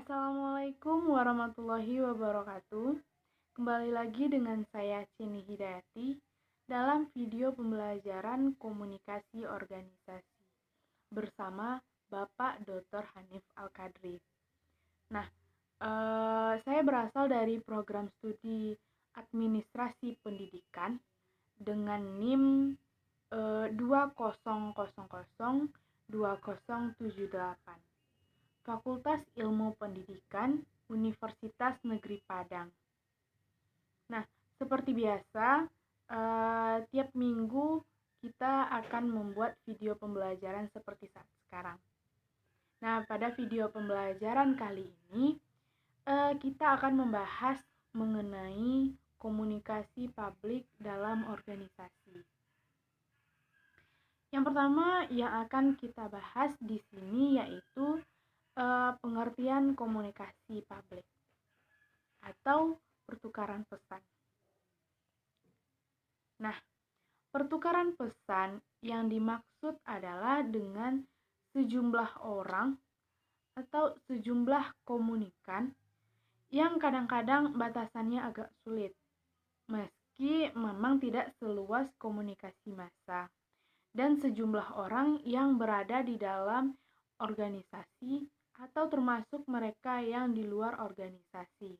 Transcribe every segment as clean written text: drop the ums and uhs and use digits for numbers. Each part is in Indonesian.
Assalamualaikum warahmatullahi wabarakatuh. Kembali lagi dengan saya Cini Hidayati dalam video pembelajaran komunikasi organisasi bersama Bapak Dr. Hanif Al-Kadri. Nah, saya berasal dari program studi administrasi pendidikan dengan NIM 20002078. Fakultas Ilmu Pendidikan, Universitas Negeri Padang. Nah, seperti biasa, tiap minggu kita akan membuat video pembelajaran seperti saat sekarang. Nah, pada video pembelajaran kali ini, kita akan membahas mengenai komunikasi publik dalam organisasi. Yang pertama yang akan kita bahas di sini yaitu pengertian komunikasi publik atau pertukaran pesan. Nah, pertukaran pesan yang dimaksud adalah dengan sejumlah orang atau sejumlah komunikan yang kadang-kadang batasannya agak sulit, meski memang tidak seluas komunikasi massa, dan sejumlah orang yang berada di dalam organisasi atau termasuk mereka yang di luar organisasi.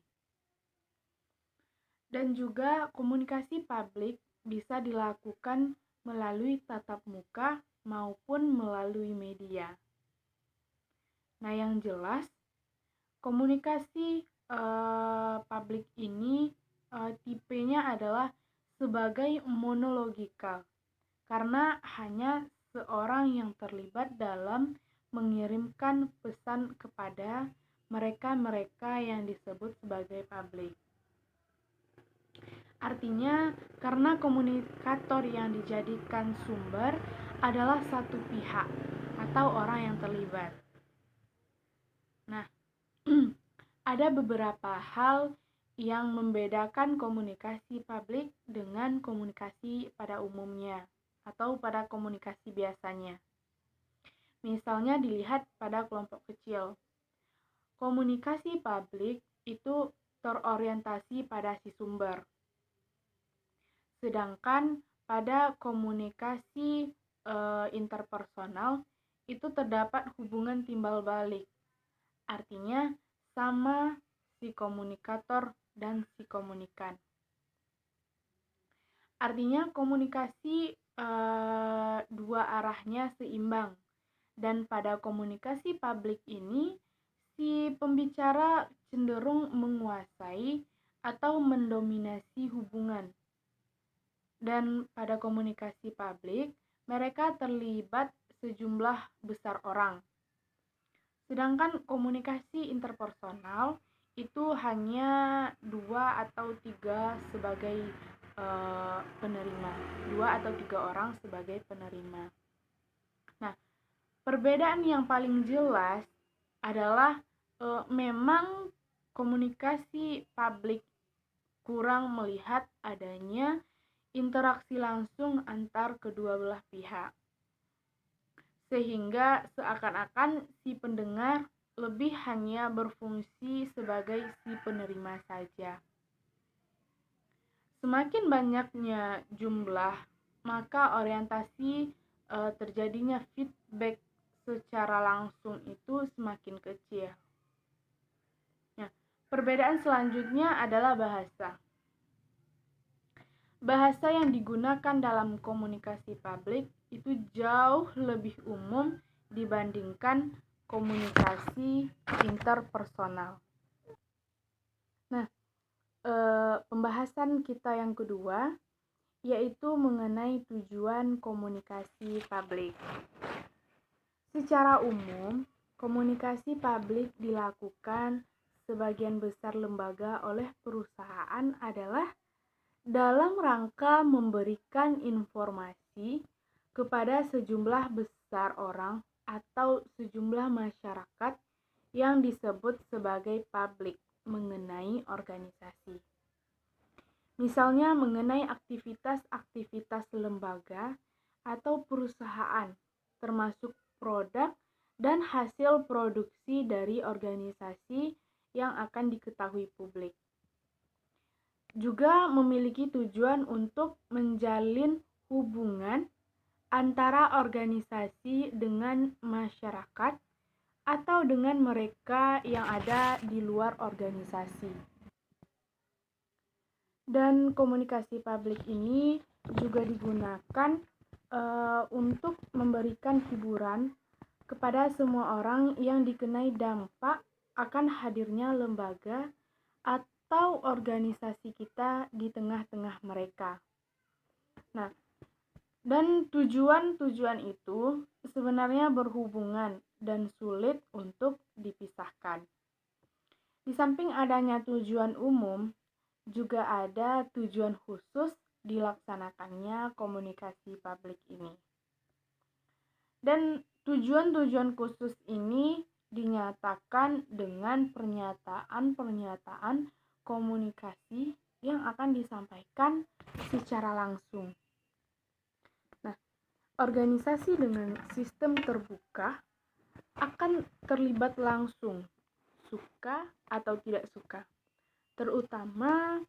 Dan juga komunikasi publik bisa dilakukan melalui tatap muka maupun melalui media. Nah, yang jelas komunikasi publik ini tipenya adalah sebagai monologikal, karena hanya seorang yang terlibat dalam mengirimkan pesan kepada mereka-mereka yang disebut sebagai publik. Artinya, karena komunikator yang dijadikan sumber adalah satu pihak atau orang yang terlibat. Nah, ada beberapa hal yang membedakan komunikasi publik dengan komunikasi pada umumnya atau pada komunikasi biasanya. Misalnya dilihat pada kelompok kecil. Komunikasi publik itu terorientasi pada si sumber. Sedangkan pada komunikasi interpersonal itu terdapat hubungan timbal balik. Artinya sama si komunikator dan si komunikan. Artinya komunikasi dua arahnya seimbang. Dan pada komunikasi publik ini, si pembicara cenderung menguasai atau mendominasi hubungan. Dan pada komunikasi publik, mereka terlibat sejumlah besar orang. Sedangkan komunikasi interpersonal itu hanya 2 atau 3 sebagai penerima. 2 atau 3 orang sebagai penerima. Nah, perbedaan yang paling jelas adalah memang komunikasi publik kurang melihat adanya interaksi langsung antar kedua belah pihak, sehingga seakan-akan si pendengar lebih hanya berfungsi sebagai si penerima saja. Semakin banyaknya jumlah, maka orientasi terjadinya feedback secara langsung itu semakin kecil. Nah, perbedaan selanjutnya adalah bahasa. Bahasa yang digunakan dalam komunikasi publik itu jauh lebih umum dibandingkan komunikasi interpersonal. Nah, pembahasan kita yang kedua yaitu mengenai tujuan komunikasi publik. Secara umum, komunikasi publik dilakukan sebagian besar lembaga oleh perusahaan adalah dalam rangka memberikan informasi kepada sejumlah besar orang atau sejumlah masyarakat yang disebut sebagai publik mengenai organisasi. Misalnya mengenai aktivitas-aktivitas lembaga atau perusahaan, termasuk produk dan hasil produksi dari organisasi yang akan diketahui publik. Juga memiliki tujuan untuk menjalin hubungan antara organisasi dengan masyarakat atau dengan mereka yang ada di luar organisasi. Dan komunikasi publik ini juga digunakan untuk memberikan hiburan kepada semua orang yang dikenai dampak akan hadirnya lembaga atau organisasi kita di tengah-tengah mereka. Nah, dan tujuan-tujuan itu sebenarnya berhubungan dan sulit untuk dipisahkan. Di samping adanya tujuan umum, juga ada tujuan khusus dilaksanakannya komunikasi publik ini. Dan tujuan-tujuan khusus ini dinyatakan dengan pernyataan-pernyataan komunikasi yang akan disampaikan secara langsung. Nah, organisasi dengan sistem terbuka akan terlibat langsung, suka atau tidak suka, terutama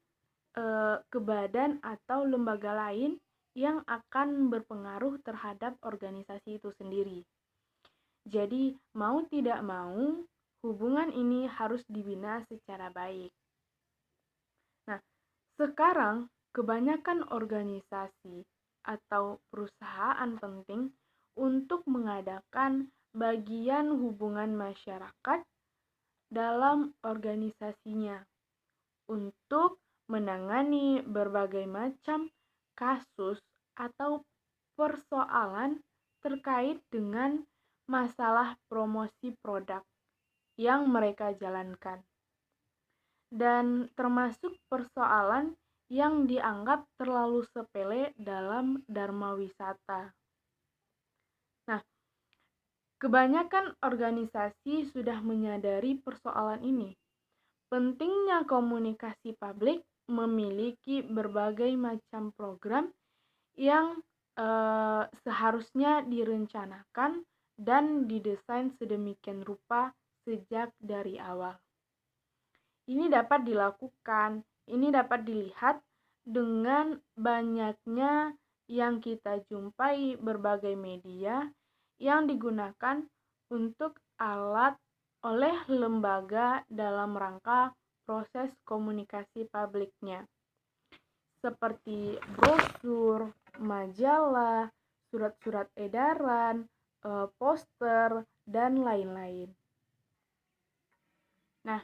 ke badan atau lembaga lain yang akan berpengaruh terhadap organisasi itu sendiri. Jadi, mau tidak mau, hubungan ini harus dibina secara baik. Nah, sekarang kebanyakan organisasi atau perusahaan penting untuk mengadakan bagian hubungan masyarakat dalam organisasinya untuk menangani berbagai macam kasus atau persoalan terkait dengan masalah promosi produk yang mereka jalankan, dan termasuk persoalan yang dianggap terlalu sepele dalam dharma wisata. Nah, kebanyakan organisasi sudah menyadari persoalan ini. Pentingnya komunikasi publik memiliki berbagai macam program yang seharusnya direncanakan dan didesain sedemikian rupa sejak dari awal. Ini dapat dilakukan, ini dapat dilihat dengan banyaknya yang kita jumpai berbagai media yang digunakan untuk alat oleh lembaga dalam rangka proses komunikasi publiknya, seperti brosur, majalah, surat-surat edaran, poster, dan lain-lain. Nah,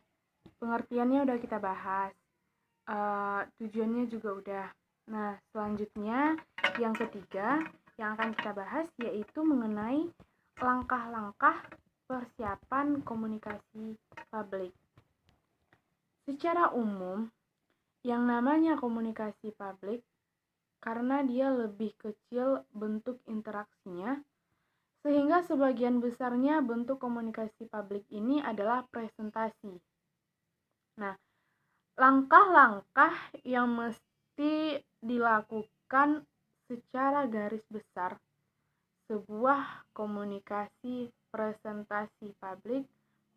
pengertiannya udah kita bahas, tujuannya juga udah. Nah, selanjutnya yang ketiga yang akan kita bahas yaitu mengenai langkah-langkah persiapan komunikasi publik. Secara umum, yang namanya komunikasi publik, karena dia lebih kecil bentuk interaksinya, sehingga sebagian besarnya bentuk komunikasi publik ini adalah presentasi. Nah, langkah-langkah yang mesti dilakukan secara garis besar sebuah komunikasi presentasi publik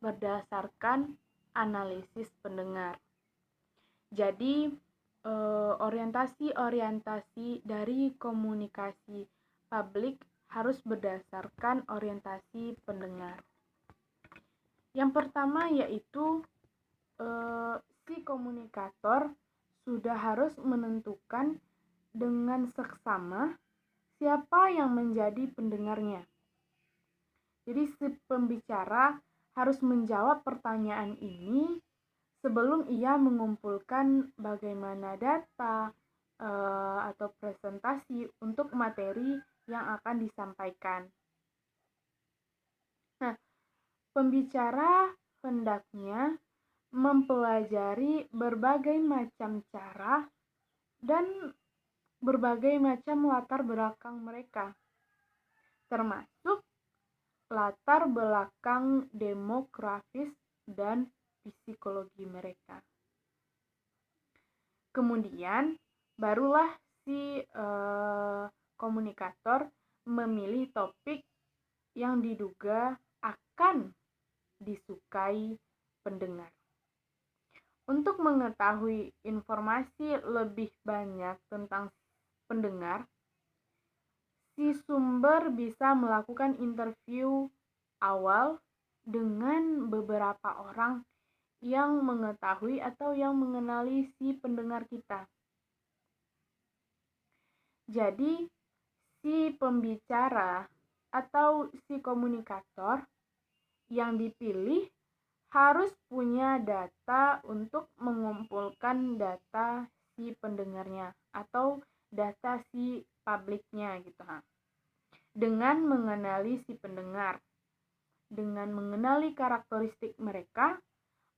berdasarkan analisis pendengar. Jadi, orientasi-orientasi dari komunikasi publik harus berdasarkan orientasi pendengar. Yang pertama yaitu si komunikator sudah harus menentukan dengan seksama siapa yang menjadi pendengarnya. Jadi si pembicara harus menjawab pertanyaan ini sebelum ia mengumpulkan bagaimana data atau presentasi untuk materi yang akan disampaikan. Nah, pembicara hendaknya mempelajari berbagai macam cara dan berbagai macam latar belakang mereka, termasuk latar belakang demografis dan psikologi mereka. Kemudian barulah si komunikator memilih topik yang diduga akan disukai pendengar. Untuk mengetahui informasi lebih banyak tentang pendengar, si sumber bisa melakukan interview awal dengan beberapa orang yang mengetahui atau yang mengenali si pendengar kita. Jadi, si pembicara atau si komunikator yang dipilih harus punya data untuk mengumpulkan data si pendengarnya atau data si publiknya gitu. Dengan mengenali si pendengar, dengan mengenali karakteristik mereka,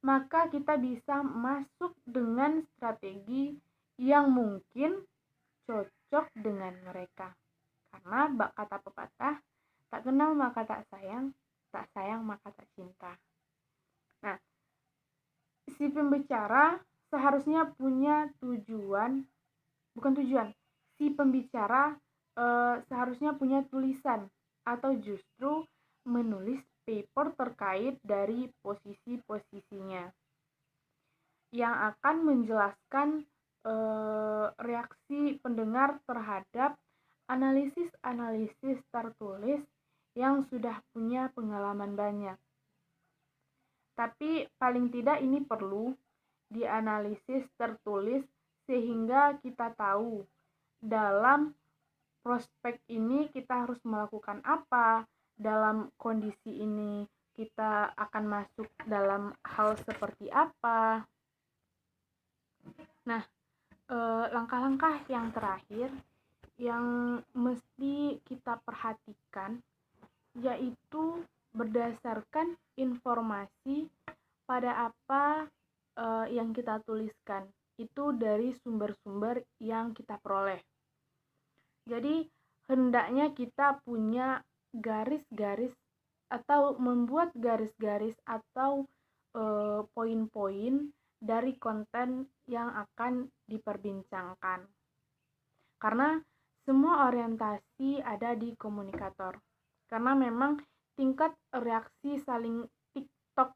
maka kita bisa masuk dengan strategi yang mungkin cocok dengan mereka. Karena kata pepatah, tak kenal maka tak sayang maka tak cinta. Nah, si pembicara seharusnya punya si pembicara seharusnya punya tulisan atau justru menulis paper terkait dari posisi-posisinya yang akan menjelaskan reaksi pendengar terhadap analisis-analisis tertulis yang sudah punya pengalaman banyak. Tapi paling tidak ini perlu dianalisis tertulis sehingga kita tahu dalam prospek ini kita harus melakukan apa, dalam kondisi ini kita akan masuk dalam hal seperti apa. Nah, langkah-langkah yang terakhir yang mesti kita perhatikan yaitu berdasarkan informasi pada apa yang kita tuliskan itu dari sumber-sumber yang kita peroleh. Jadi hendaknya kita punya garis-garis atau membuat garis-garis atau poin-poin dari konten yang akan diperbincangkan. Karena semua orientasi ada di komunikator. Karena memang tingkat reaksi saling TikTok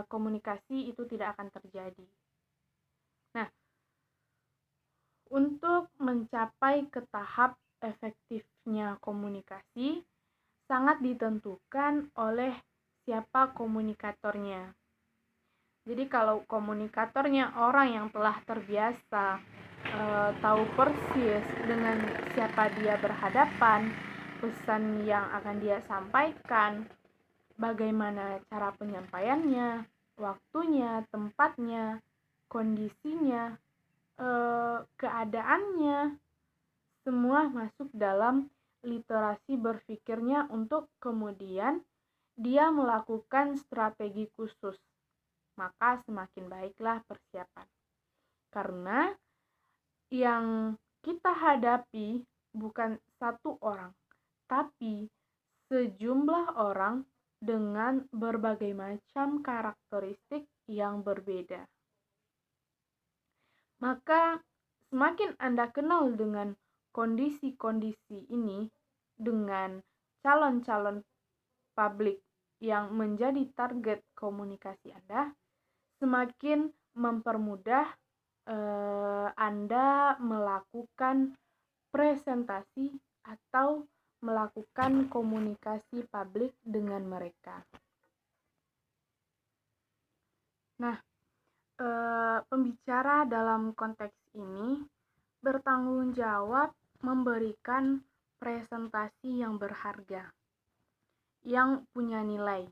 komunikasi itu tidak akan terjadi. Nah, untuk mencapai ke tahap efektifnya komunikasi sangat ditentukan oleh siapa komunikatornya. Jadi kalau komunikatornya orang yang telah terbiasa tahu persis dengan siapa dia berhadapan, pesan yang akan dia sampaikan, bagaimana cara penyampaiannya, waktunya, tempatnya, kondisinya, keadaannya, semua masuk dalam literasi berpikirnya untuk kemudian dia melakukan strategi khusus. Maka semakin baiklah persiapan. Karena yang kita hadapi bukan satu orang, tapi sejumlah orang dengan berbagai macam karakteristik yang berbeda. Maka semakin Anda kenal dengan kondisi-kondisi ini, dengan calon-calon publik yang menjadi target komunikasi Anda, semakin mempermudah Anda melakukan presentasi atau melakukan komunikasi publik dengan mereka. Nah, pembicara dalam konteks ini bertanggung jawab memberikan presentasi yang berharga, yang punya nilai.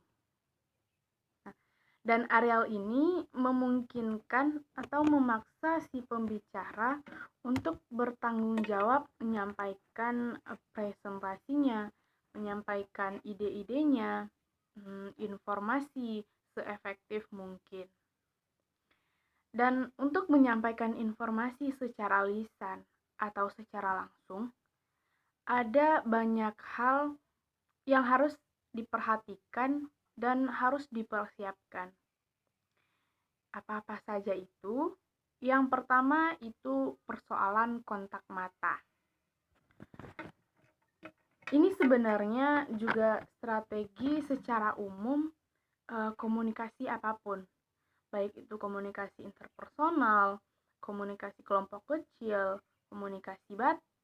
Dan areal ini memungkinkan atau memaksa si pembicara untuk bertanggung jawab menyampaikan presentasinya, menyampaikan ide-idenya, informasi seefektif mungkin. Dan untuk menyampaikan informasi secara lisan atau secara langsung, ada banyak hal yang harus diperhatikan dan harus dipersiapkan. Apa-apa saja itu? Yang pertama itu persoalan kontak mata. Ini sebenarnya juga strategi secara umum komunikasi apapun, baik itu komunikasi interpersonal, komunikasi kelompok kecil, komunikasi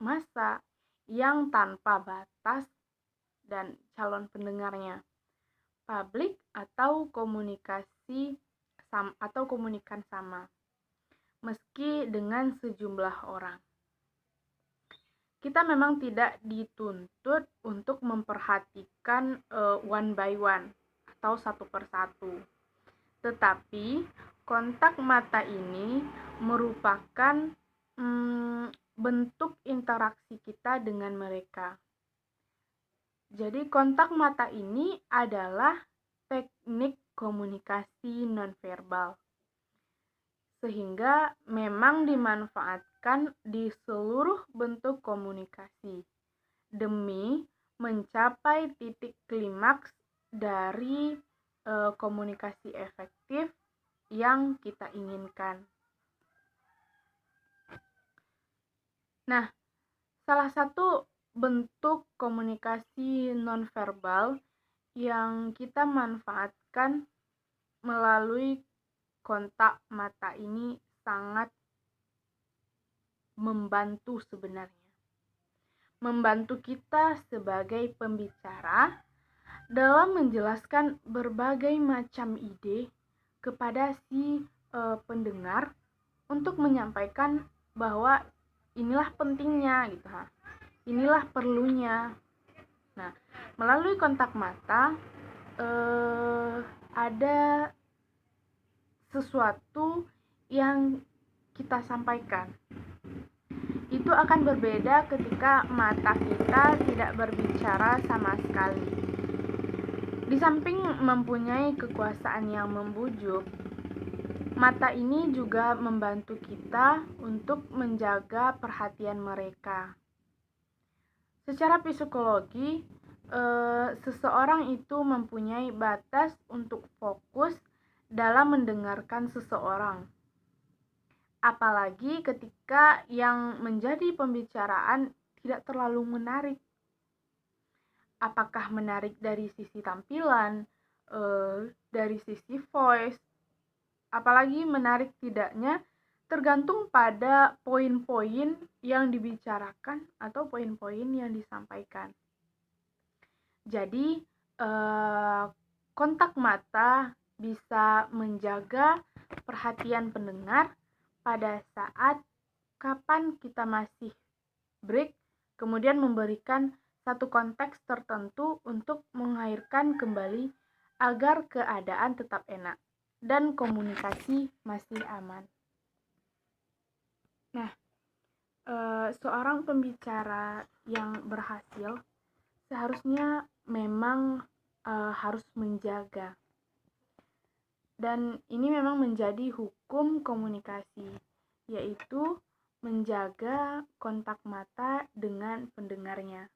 massa yang tanpa batas dan calon pendengarnya, publik atau komunikasi atau komunikan sama, meski dengan sejumlah orang. Kita memang tidak dituntut untuk memperhatikan one by one atau satu persatu. Tetapi kontak mata ini merupakan bentuk interaksi kita dengan mereka. Jadi kontak mata ini adalah teknik komunikasi nonverbal, sehingga memang dimanfaatkan di seluruh bentuk komunikasi demi mencapai titik klimaks dari komunikasi efektif yang kita inginkan. Nah, salah satu bentuk komunikasi nonverbal yang kita manfaatkan melalui kontak mata ini sangat membantu sebenarnya. Membantu kita sebagai pembicara dalam menjelaskan berbagai macam ide kepada si pendengar untuk menyampaikan bahwa inilah pentingnya gitu ha. Inilah perlunya. Nah, melalui kontak mata ada sesuatu yang kita sampaikan. Itu akan berbeda ketika mata kita tidak berbicara sama sekali. Di samping mempunyai kekuasaan yang membujuk, mata ini juga membantu kita untuk menjaga perhatian mereka. Secara psikologi, seseorang itu mempunyai batas untuk fokus dalam mendengarkan seseorang. Apalagi ketika yang menjadi pembicaraan tidak terlalu menarik. Apakah menarik dari sisi tampilan, dari sisi voice, apalagi menarik tidaknya tergantung pada poin-poin yang dibicarakan atau poin-poin yang disampaikan. Jadi kontak mata bisa menjaga perhatian pendengar pada saat kapan kita masih break, kemudian memberikan satu konteks tertentu untuk mengairkan kembali agar keadaan tetap enak dan komunikasi masih aman. Nah, seorang pembicara yang berhasil seharusnya memang harus menjaga, dan ini memang menjadi hukum komunikasi, yaitu menjaga kontak mata dengan pendengarnya.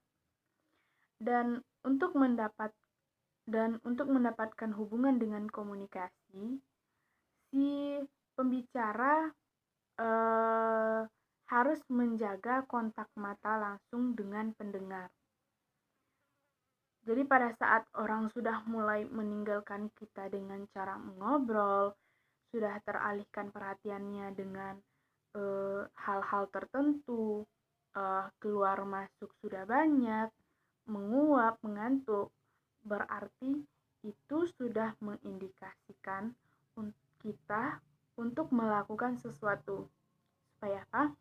Dan untuk mendapatkan hubungan dengan komunikasi, si pembicara harus menjaga kontak mata langsung dengan pendengar. Jadi pada saat orang sudah mulai meninggalkan kita dengan cara mengobrol, sudah teralihkan perhatiannya dengan hal-hal tertentu, keluar masuk sudah banyak, menguap, mengantuk, berarti itu sudah mengindikasikan kita untuk melakukan sesuatu. Supaya apa?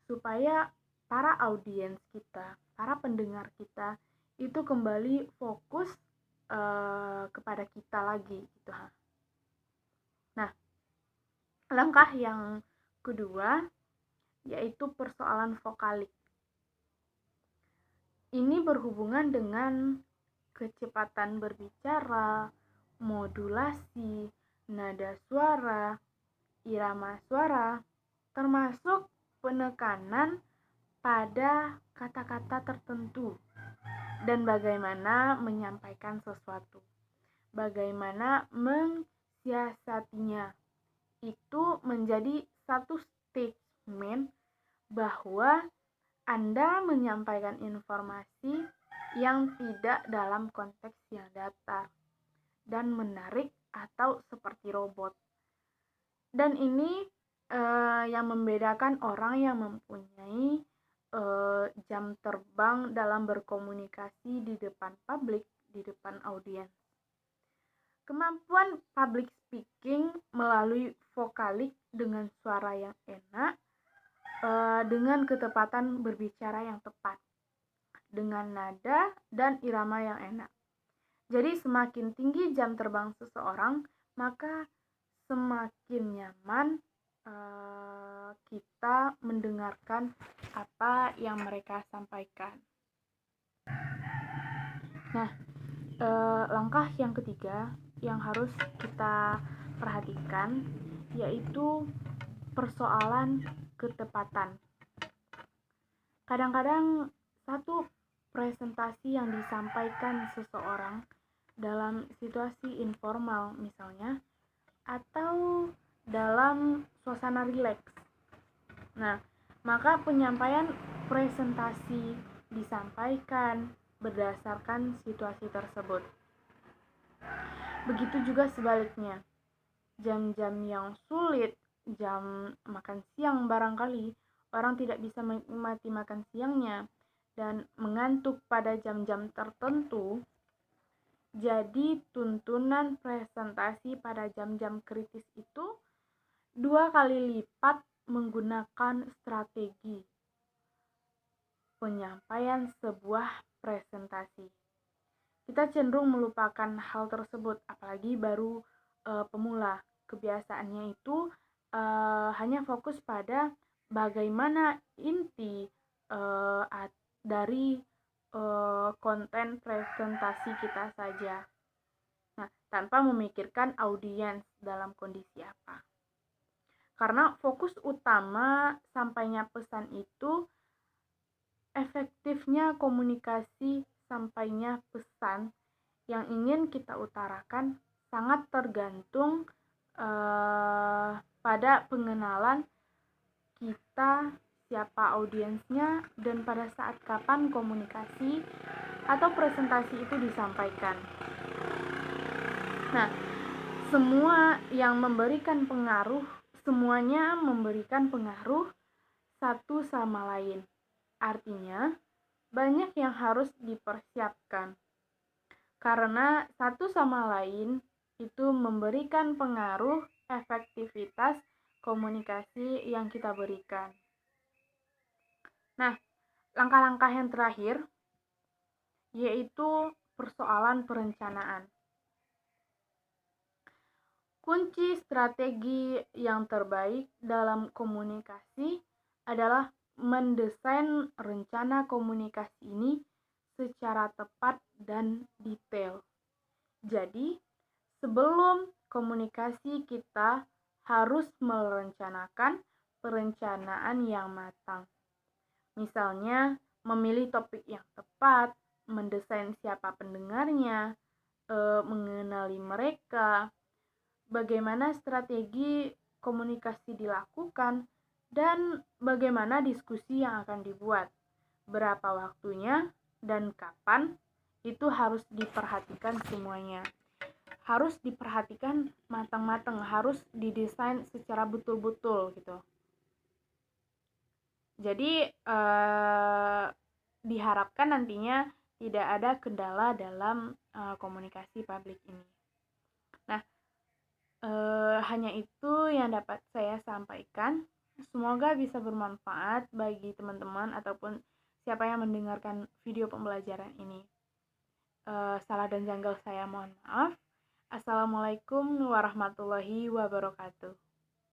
Supaya para audiens kita, para pendengar kita itu kembali fokus kepada kita lagi gitu. Nah, langkah yang kedua yaitu persoalan vokalik. Ini berhubungan dengan kecepatan berbicara, modulasi, nada suara, irama suara, termasuk penekanan pada kata-kata tertentu, dan bagaimana menyampaikan sesuatu, bagaimana mensiasatinya. Itu menjadi satu statement bahwa Anda menyampaikan informasi yang tidak dalam konteks yang datar dan menarik atau seperti robot. Dan ini yang membedakan orang yang mempunyai jam terbang dalam berkomunikasi di depan publik, di depan audiens. Kemampuan public speaking melalui vokalik dengan suara yang enak, dengan ketepatan berbicara yang tepat, dengan nada dan irama yang enak. Jadi semakin tinggi jam terbang seseorang, maka semakin nyaman kita mendengarkan apa yang mereka sampaikan. Nah, langkah yang ketiga yang harus kita perhatikan yaitu persoalan ketepatan. Kadang-kadang satu presentasi yang disampaikan seseorang dalam situasi informal misalnya, atau dalam suasana rileks. Nah, maka penyampaian presentasi disampaikan berdasarkan situasi tersebut. Begitu juga sebaliknya. Jam-jam yang sulit, jam makan siang barangkali, orang tidak bisa menikmati makan siangnya dan mengantuk pada jam-jam tertentu. Jadi tuntunan presentasi pada jam-jam kritis itu 2 kali lipat menggunakan strategi penyampaian sebuah presentasi. Kita cenderung melupakan hal tersebut, apalagi baru pemula. Kebiasaannya itu hanya fokus pada bagaimana inti dari konten presentasi kita saja. Nah, tanpa memikirkan audiens dalam kondisi apa. Karena fokus utama sampainya pesan itu efektifnya komunikasi sampainya pesan yang ingin kita utarakan sangat tergantung pada pengenalan kita, siapa audiensnya, dan pada saat kapan komunikasi atau presentasi itu disampaikan. Nah, semuanya memberikan pengaruh satu sama lain. Artinya, banyak yang harus dipersiapkan. Karena satu sama lain itu memberikan pengaruh efektivitas komunikasi yang kita berikan. Nah, langkah-langkah yang terakhir yaitu persoalan perencanaan. Kunci strategi yang terbaik dalam komunikasi adalah mendesain rencana komunikasi ini secara tepat dan detail. Jadi, sebelum komunikasi kita harus merencanakan perencanaan yang matang. Misalnya, memilih topik yang tepat, mendesain siapa pendengarnya, mengenali mereka, bagaimana strategi komunikasi dilakukan, dan bagaimana diskusi yang akan dibuat, berapa waktunya, dan kapan, itu harus diperhatikan semuanya. Harus diperhatikan matang-matang, harus didesain secara betul-betul gitu. Jadi diharapkan nantinya tidak ada kendala dalam komunikasi publik ini. Nah, hanya itu yang dapat saya sampaikan. Semoga bisa bermanfaat bagi teman-teman ataupun siapa yang mendengarkan video pembelajaran ini. Salah dan janggal saya mohon maaf. Assalamualaikum warahmatullahi wabarakatuh.